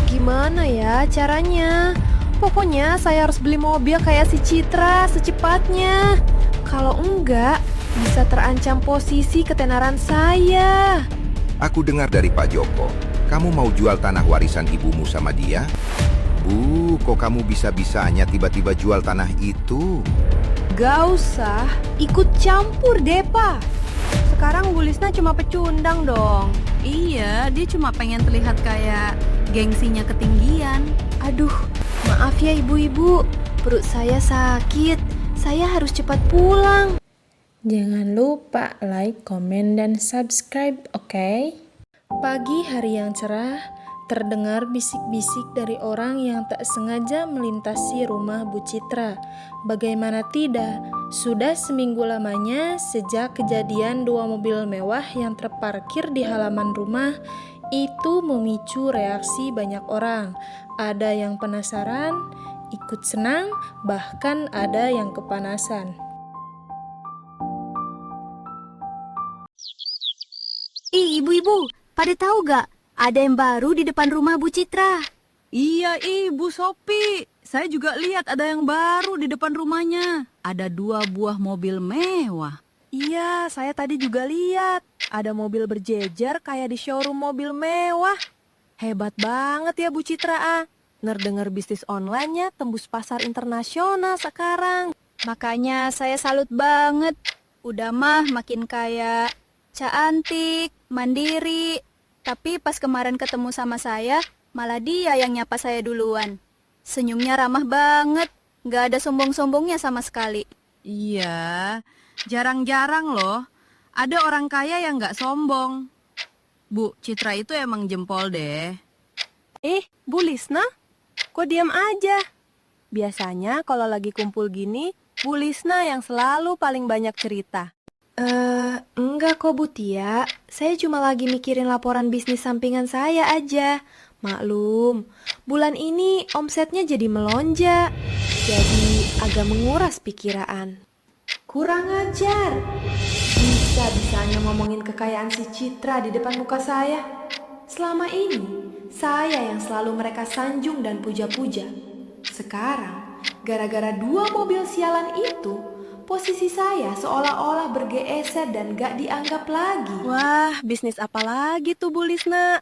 Gimana ya caranya? Pokoknya saya harus beli mobil kayak si Citra secepatnya. Kalau enggak, bisa terancam posisi ketenaran saya. Aku dengar dari Pak Joko, kamu mau jual tanah warisan ibumu sama dia? Bu, kok kamu bisa-bisanya tiba-tiba jual tanah itu? Gak usah ikut campur deh, Pak. Sekarang Bu Lisna cuma pecundang dong. Iya, dia cuma pengen terlihat kayak gengsinya ketinggian. Aduh, maaf ya ibu-ibu. Perut saya sakit. Saya harus cepat pulang. Jangan lupa like, komen, dan subscribe, oke? Pagi hari yang cerah, terdengar bisik-bisik dari orang yang tak sengaja melintasi rumah Bu Citra. Bagaimana tidak, sudah seminggu lamanya sejak kejadian 2 mobil mewah yang terparkir di halaman rumah itu memicu reaksi banyak orang. Ada yang penasaran, ikut senang, bahkan ada yang kepanasan. Ibu-ibu, pada tahu gak? Ada yang baru di depan rumah Bu Citra. Iya, Ibu Sopi. Saya juga lihat ada yang baru di depan rumahnya. Ada 2 buah mobil mewah. Iya, saya tadi juga lihat. Ada mobil berjejer kayak di showroom mobil mewah. Hebat banget ya Bu Citra. Dengar bisnis online-nya tembus pasar internasional sekarang. Makanya saya salut banget. Udah mah makin kaya, cantik, mandiri. Tapi pas kemarin ketemu sama saya, malah dia yang nyapa saya duluan. Senyumnya ramah banget, gak ada sombong-sombongnya sama sekali. Iya, jarang-jarang loh. Ada orang kaya yang gak sombong. Bu, Citra itu emang jempol deh. Bu Lisna? Kok diam aja? Biasanya kalau lagi kumpul gini, Bu Lisna yang selalu paling banyak cerita. Enggak kok Bu Tia. Saya cuma lagi mikirin laporan bisnis sampingan saya aja. Maklum, bulan ini omsetnya jadi melonjak. Jadi agak menguras pikiran. Kurang ajar. Bisa-bisanya ngomongin kekayaan si Citra di depan muka saya. Selama ini, saya yang selalu mereka sanjung dan puja-puja. Sekarang, gara-gara 2 mobil sialan itu, posisi saya seolah-olah bergeser dan gak dianggap lagi. Wah, bisnis apa lagi tuh Bu Lisna?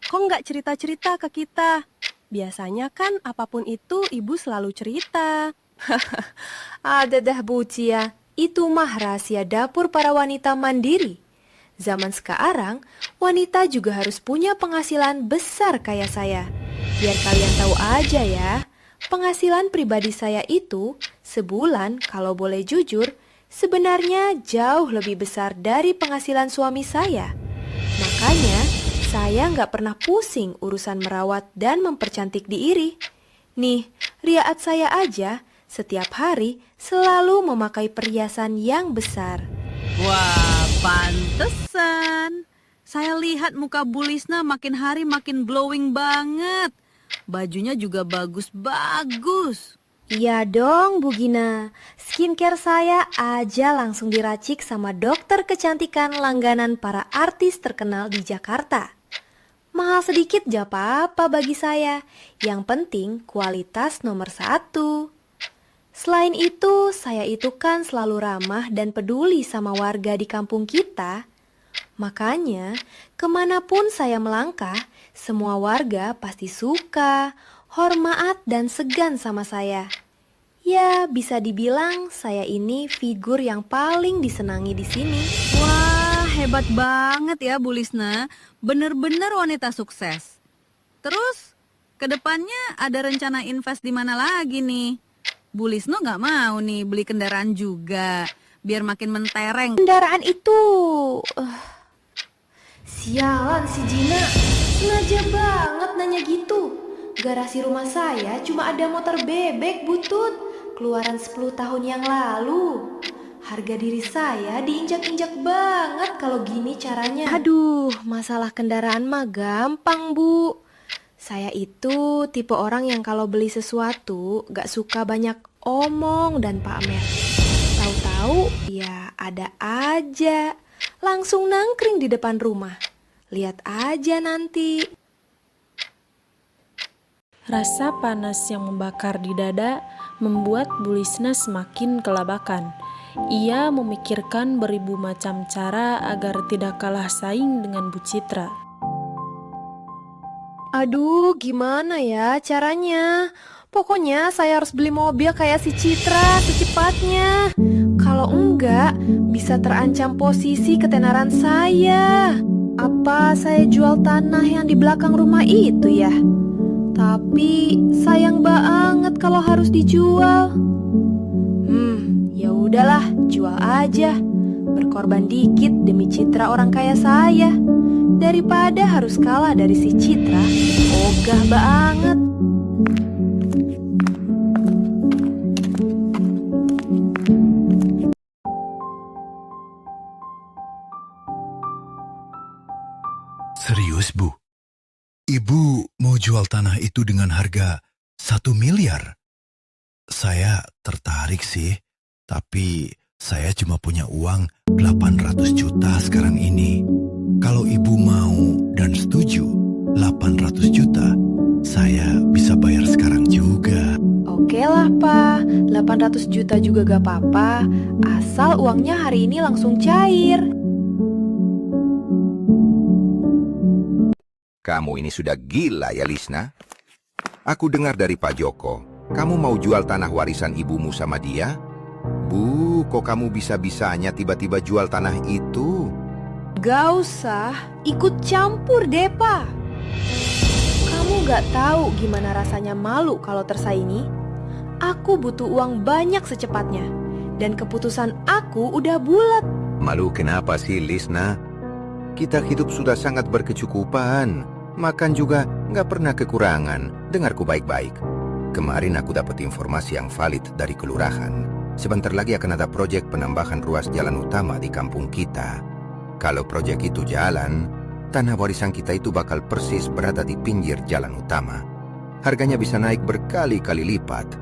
Kok gak cerita-cerita ke kita? Biasanya kan apapun itu ibu selalu cerita. Ada dah Bu Cia, itu mah rahasia dapur para wanita mandiri. Zaman sekarang, wanita juga harus punya penghasilan besar kayak saya. Biar kalian tahu aja ya, penghasilan pribadi saya itu sebulan kalau boleh jujur, sebenarnya jauh lebih besar dari penghasilan suami saya. Makanya, saya nggak pernah pusing urusan merawat dan mempercantik diri. Nih, riaat saya aja setiap hari selalu memakai perhiasan yang besar. Wah, pantesan. Saya lihat muka Bu Lisna makin hari makin glowing banget. Bajunya juga bagus-bagus. Iya dong Bu Gina, skincare saya aja langsung diracik sama dokter kecantikan langganan para artis terkenal di Jakarta. Mahal sedikit gak apa-apa bagi saya, yang penting kualitas nomor 1. Selain itu, saya itu kan selalu ramah dan peduli sama warga di kampung kita. Makanya, kemanapun saya melangkah, semua warga pasti suka, hormat dan segan sama saya. Ya, bisa dibilang saya ini figur yang paling disenangi di sini. Wah, hebat banget ya Bu Lisna. Bener-bener wanita sukses. Terus, kedepannya ada rencana invest di mana lagi nih? Bu Lisna nggak mau nih beli kendaraan juga, biar makin mentereng. Kendaraan itu... Sialan si Gina, sengaja banget nanya gitu. Garasi rumah saya cuma ada motor bebek butut, keluaran 10 tahun yang lalu. Harga diri saya diinjak-injak banget kalau gini caranya. Aduh, masalah kendaraan mah gampang Bu. Saya itu tipe orang yang kalau beli sesuatu gak suka banyak omong dan pamer. Tahu-tahu ya ada aja. Langsung nangkring di depan rumah. Lihat aja nanti. Rasa panas yang membakar di dada membuat Bu Lisna semakin kelabakan. Ia memikirkan beribu macam cara agar tidak kalah saing dengan Bu Citra. Aduh, gimana ya caranya? Pokoknya saya harus beli mobil kayak si Citra secepatnya. Kalau enggak, bisa terancam posisi ketenaran saya. Apa saya jual tanah yang di belakang rumah itu ya? Tapi sayang banget kalau harus dijual. Ya udahlah, jual aja. Berkorban dikit demi Citra orang kaya saya. Daripada harus kalah dari si Citra, ogah banget. Serius, Bu? Ibu mau jual tanah itu dengan harga 1 miliar? Saya tertarik sih, tapi saya cuma punya uang 800 juta sekarang ini. Kalau ibu mau dan setuju, 800 juta, saya bisa bayar sekarang juga. Oke lah, Pak. 800 juta juga gak apa-apa. Asal uangnya hari ini langsung cair. Kamu ini sudah gila ya, Lisna? Aku dengar dari Pak Joko, kamu mau jual tanah warisan ibumu sama dia? Bu, kok kamu bisa-bisanya tiba-tiba jual tanah itu? Gak usah ikut campur deh, Pak. Kamu gak tahu gimana rasanya malu kalau tersaingi? Aku butuh uang banyak secepatnya. Dan keputusan aku udah bulat. Malu kenapa sih, Lisna? Kita hidup sudah sangat berkecukupan. Makan juga nggak pernah kekurangan. Dengarku baik-baik. Kemarin aku dapat informasi yang valid dari kelurahan. Sebentar lagi akan ada proyek penambahan ruas jalan utama di kampung kita. Kalau proyek itu jalan, tanah warisan kita itu bakal persis berada di pinggir jalan utama. Harganya bisa naik berkali-kali lipat.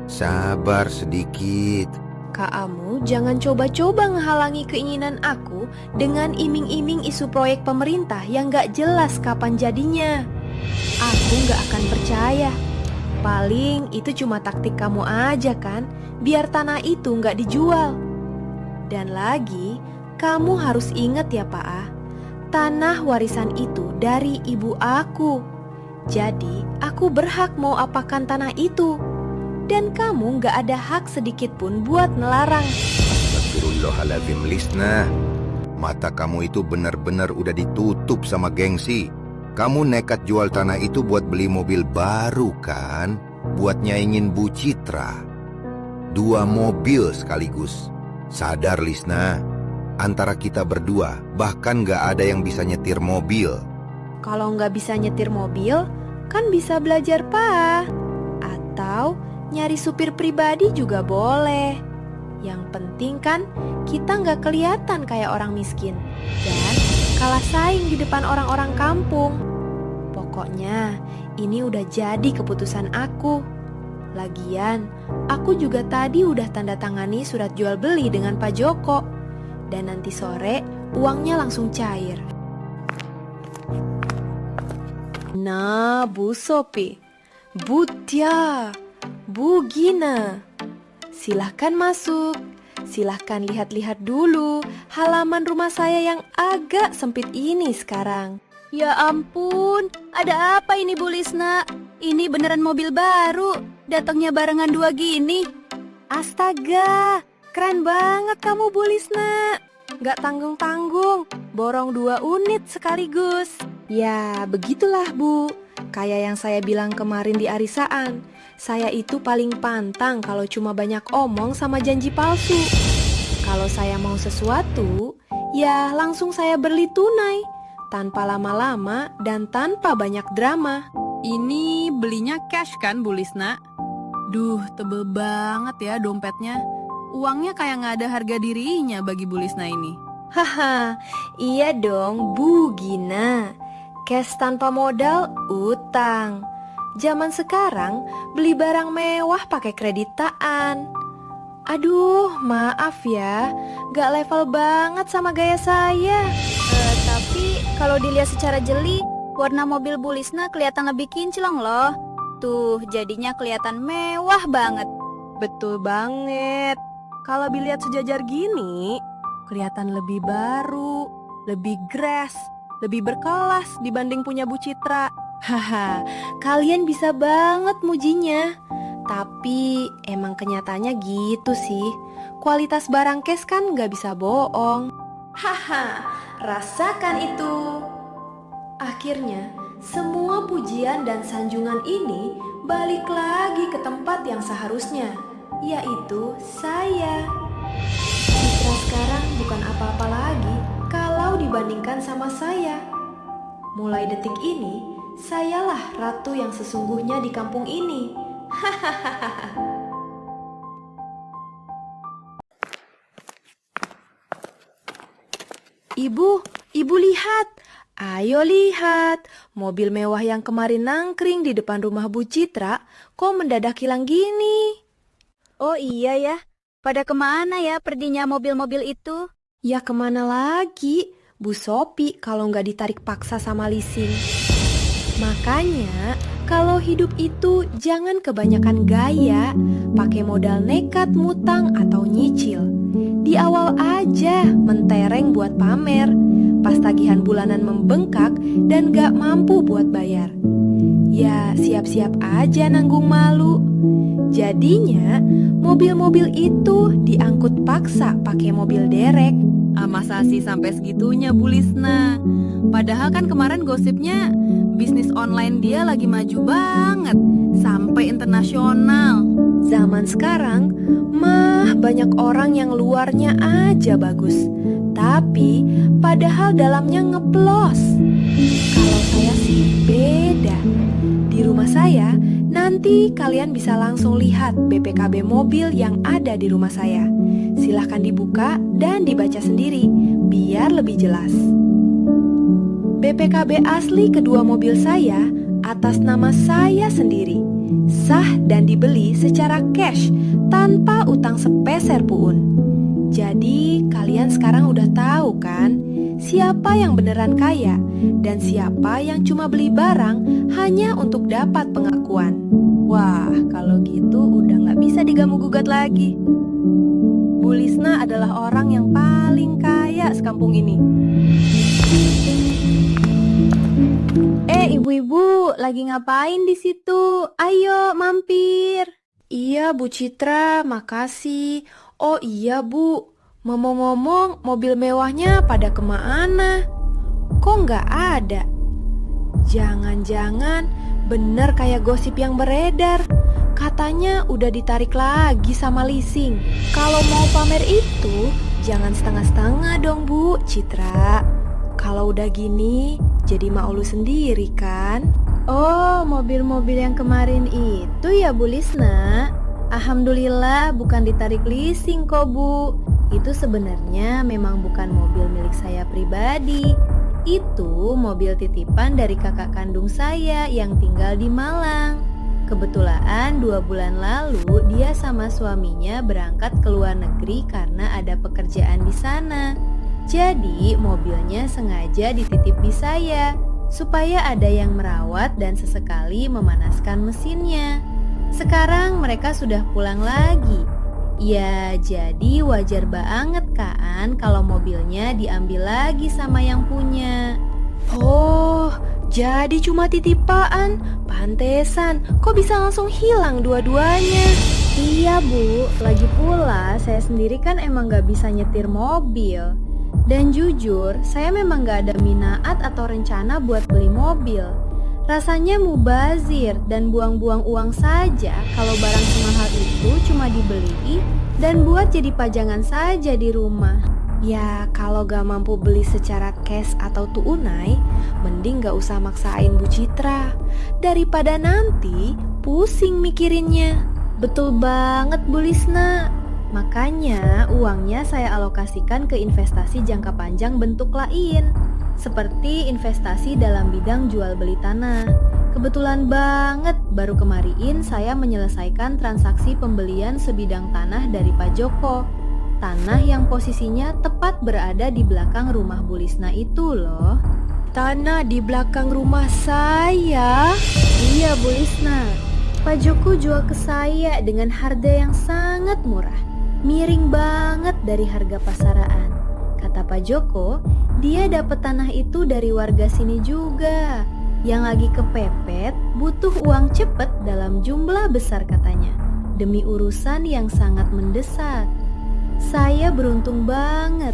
Sabar sedikit. Kamu jangan coba-coba ngehalangi keinginan aku dengan iming-iming isu proyek pemerintah yang gak jelas kapan jadinya. Aku gak akan percaya. Paling itu cuma taktik kamu aja kan, biar tanah itu gak dijual. Dan lagi, kamu harus ingat ya Pak A, tanah warisan itu dari ibu aku. Jadi, aku berhak mau apakan tanah itu. Dan kamu gak ada hak sedikit pun buat melarang. Astagfirullahaladzim, Lisna. Mata kamu itu benar-benar udah ditutup sama gengsi. Kamu nekat jual tanah itu buat beli mobil baru kan? Buat nyaingin Bu Citra. 2 mobil sekaligus. Sadar, Lisna. Antara kita berdua, bahkan gak ada yang bisa nyetir mobil. Kalau gak bisa nyetir mobil, kan bisa belajar Pak. Atau nyari supir pribadi juga boleh. Yang penting kan kita nggak kelihatan kayak orang miskin dan kalah saing di depan orang-orang kampung. Pokoknya ini udah jadi keputusan aku. Lagian aku juga tadi udah tanda tangani surat jual beli dengan Pak Joko. Dan nanti sore uangnya langsung cair. Nah, Bu Sopi, Bu Tia, Bu Gina, silahkan masuk. Silahkan lihat-lihat dulu halaman rumah saya yang agak sempit ini sekarang. Ya ampun, ada apa ini Bu Lisna? Ini beneran mobil baru, datangnya barengan 2 gini. Astaga, keren banget kamu Bu Lisna. Gak tanggung-tanggung, borong 2 unit sekaligus. Ya, begitulah Bu. Kayak yang saya bilang kemarin di arisaan. Saya itu paling pantang kalau cuma banyak omong sama janji palsu. Kalau saya mau sesuatu, ya langsung saya beli tunai. Tanpa lama-lama dan tanpa banyak drama. Ini belinya cash kan, Bu Lisna? Duh, tebel banget ya dompetnya. Uangnya kayak nggak ada harga dirinya bagi Bu Lisna ini. Haha, iya dong Bu Gina. Cash tanpa modal, utang. Zaman sekarang beli barang mewah pakai kreditaan. Aduh, maaf ya, gak level banget sama gaya saya. Tapi kalau dilihat secara jeli, warna mobil Bu Lisna kelihatan lebih kinclong loh. tuh, jadinya kelihatan mewah banget. Betul banget. Kalau dilihat sejajar gini, kelihatan lebih baru, lebih grass, lebih berkelas dibanding punya Bu Citra. Haha, kalian bisa banget mujinya. Tapi emang kenyataannya gitu sih. Kualitas barang cash kan nggak bisa bohong. Haha, rasakan itu. Akhirnya, semua pujian dan sanjungan ini balik lagi ke tempat yang seharusnya, yaitu saya. Citra sekarang bukan apa-apa lagi kalau dibandingkan sama saya. Mulai detik ini, sayalah ratu yang sesungguhnya di kampung ini. Ibu lihat. Ayo lihat, mobil mewah yang kemarin nangkring di depan rumah Bu Citra, kok mendadak hilang gini? Oh iya ya, pada kemana ya perginya mobil-mobil itu? Ya kemana lagi, Bu Sopi kalau nggak ditarik paksa sama leasing. Makanya, kalau hidup itu jangan kebanyakan gaya, pakai modal nekat, mutang, atau nyicil. Di awal aja mentereng buat pamer, pas tagihan bulanan membengkak dan gak mampu buat bayar. Ya siap-siap aja nanggung malu. Jadinya mobil-mobil itu diangkut paksa pakai mobil derek. Masa sih sampai segitunya Bu Lisna? Padahal kan kemarin gosipnya bisnis online dia lagi maju banget, sampai internasional. Zaman sekarang mah banyak orang yang luarnya aja bagus, tapi padahal dalamnya ngeplos. Kalau saya sih beda. Di rumah saya nanti kalian bisa langsung lihat BPKB mobil yang ada di rumah saya. Silahkan dibuka dan dibaca sendiri biar lebih jelas. BPKB asli kedua mobil saya atas nama saya sendiri, sah dan dibeli secara cash tanpa utang sepeser pun. Jadi kalian sekarang udah tahu kan siapa yang beneran kaya dan siapa yang cuma beli barang hanya untuk dapat pengakuan. Wah, kalau gitu udah nggak bisa diganggu-gugat lagi. Bu Lisna adalah orang yang paling kaya sekampung ini. Ibu-ibu, lagi ngapain di situ? Ayo mampir. Iya Bu Citra, makasih. Oh iya Bu, ngomong-ngomong mobil mewahnya pada kemana? Kok nggak ada? Jangan-jangan bener kayak gosip yang beredar. Katanya udah ditarik lagi sama leasing. Kalau mau pamer itu, jangan setengah-setengah dong Bu Citra. Kalau udah gini, jadi malu sendiri kan? Oh, mobil-mobil yang kemarin itu ya Bu Lisna? Alhamdulillah bukan ditarik leasing kok Bu. Itu sebenarnya memang bukan mobil milik saya pribadi. Itu mobil titipan dari kakak kandung saya yang tinggal di Malang. Kebetulan 2 bulan lalu dia sama suaminya berangkat ke luar negeri karena ada pekerjaan di sana. Jadi mobilnya sengaja dititip di saya supaya ada yang merawat dan sesekali memanaskan mesinnya. Sekarang mereka sudah pulang lagi. Ya jadi wajar banget kan kalau mobilnya diambil lagi sama yang punya. Oh, jadi cuma titipaan. Pantesan, kok bisa langsung hilang dua-duanya? Iya Bu, lagi pula saya sendiri kan emang gak bisa nyetir mobil. Dan jujur, saya memang gak ada minaat atau rencana buat beli mobil. Rasanya mubazir dan buang-buang uang saja kalau barang semahal itu cuma dibeli dan buat jadi pajangan saja di rumah. Ya, kalau gak mampu beli secara cash atau tunai, mending gak usah maksain Bu Citra. Daripada nanti pusing mikirinnya. Betul banget Bu Lisna. Makanya uangnya saya alokasikan ke investasi jangka panjang bentuk lain, seperti investasi dalam bidang jual beli tanah. Kebetulan banget baru kemarin saya menyelesaikan transaksi pembelian sebidang tanah dari Pak Joko. Tanah yang posisinya tepat berada di belakang rumah Bu Lisna itu loh. Tanah di belakang rumah saya? Iya Bu Lisna, Pak Joko jual ke saya dengan harga yang sangat murah. Miring banget dari harga pasaran. Kata Pak Joko, dia dapat tanah itu dari warga sini juga. Yang lagi kepepet, butuh uang cepet dalam jumlah besar katanya. Demi urusan yang sangat mendesak. Saya beruntung banget.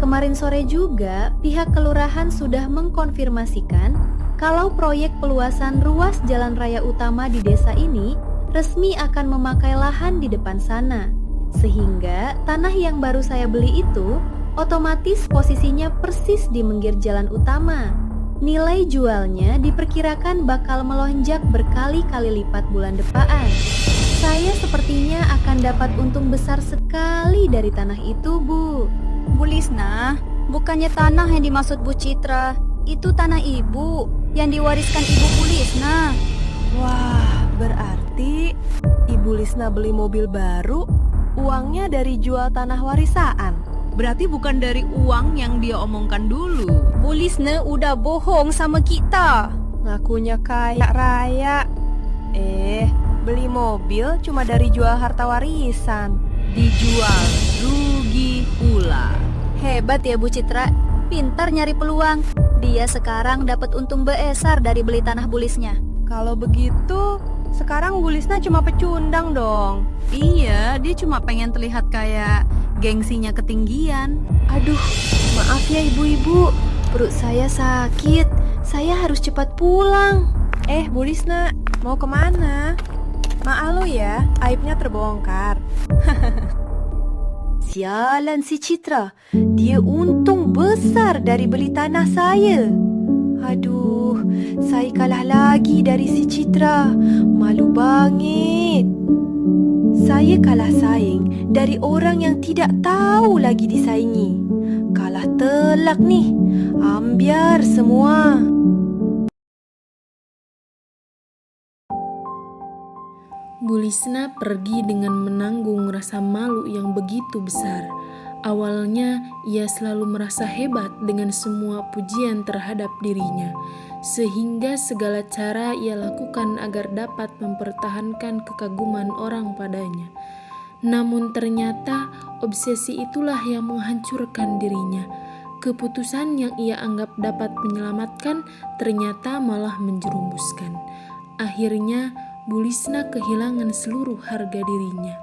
Kemarin sore juga pihak kelurahan sudah mengkonfirmasikan kalau proyek peluasan ruas jalan raya utama di desa ini resmi akan memakai lahan di depan sana. Sehingga tanah yang baru saya beli itu otomatis posisinya persis di minggir jalan utama. Nilai jualnya diperkirakan bakal melonjak berkali-kali lipat bulan depan. Saya sepertinya akan dapat untung besar sekali dari tanah itu, Bu. Bu Lisna, bukannya tanah yang dimaksud Bu Citra. Itu tanah ibu yang diwariskan ibu Bu Lisna. Wah, berarti Ibu Lisna beli mobil baru, uangnya dari jual tanah warisan. Berarti bukan dari uang yang dia omongkan dulu. Bu Lisna udah bohong sama kita. Ngakunya kaya raya. Beli mobil cuma dari jual harta warisan. Dijual, rugi pula. Hebat ya Bu Citra, pintar nyari peluang. Dia sekarang dapat untung besar dari beli tanah Bu Lisnya. Kalau begitu, sekarang Bu Lisna cuma pecundang dong. Iya, dia cuma pengen terlihat kayak gengsinya ketinggian. Aduh, maaf ya ibu-ibu, perut saya sakit. Saya harus cepat pulang. Bu Lisna, mau kemana? Maaf lo ya, aibnya terbongkar. Sialan si Citra, dia untung besar dari beli tanah saya. Aduh, saya kalah lagi dari si Citra. Malu banget. Saya kalah saing dari orang yang tidak tahu lagi disaingi. Kalah telak nih, ambiar semua. Bu Lisna pergi dengan menanggung rasa malu yang begitu besar. Awalnya ia selalu merasa hebat dengan semua pujian terhadap dirinya, sehingga segala cara ia lakukan agar dapat mempertahankan kekaguman orang padanya. Namun ternyata obsesi itulah yang menghancurkan dirinya. Keputusan yang ia anggap dapat menyelamatkan ternyata malah menjerumuskan. Akhirnya Bu Lisna kehilangan seluruh harga dirinya.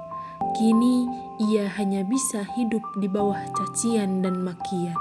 Kini ia hanya bisa hidup di bawah cacian dan makian.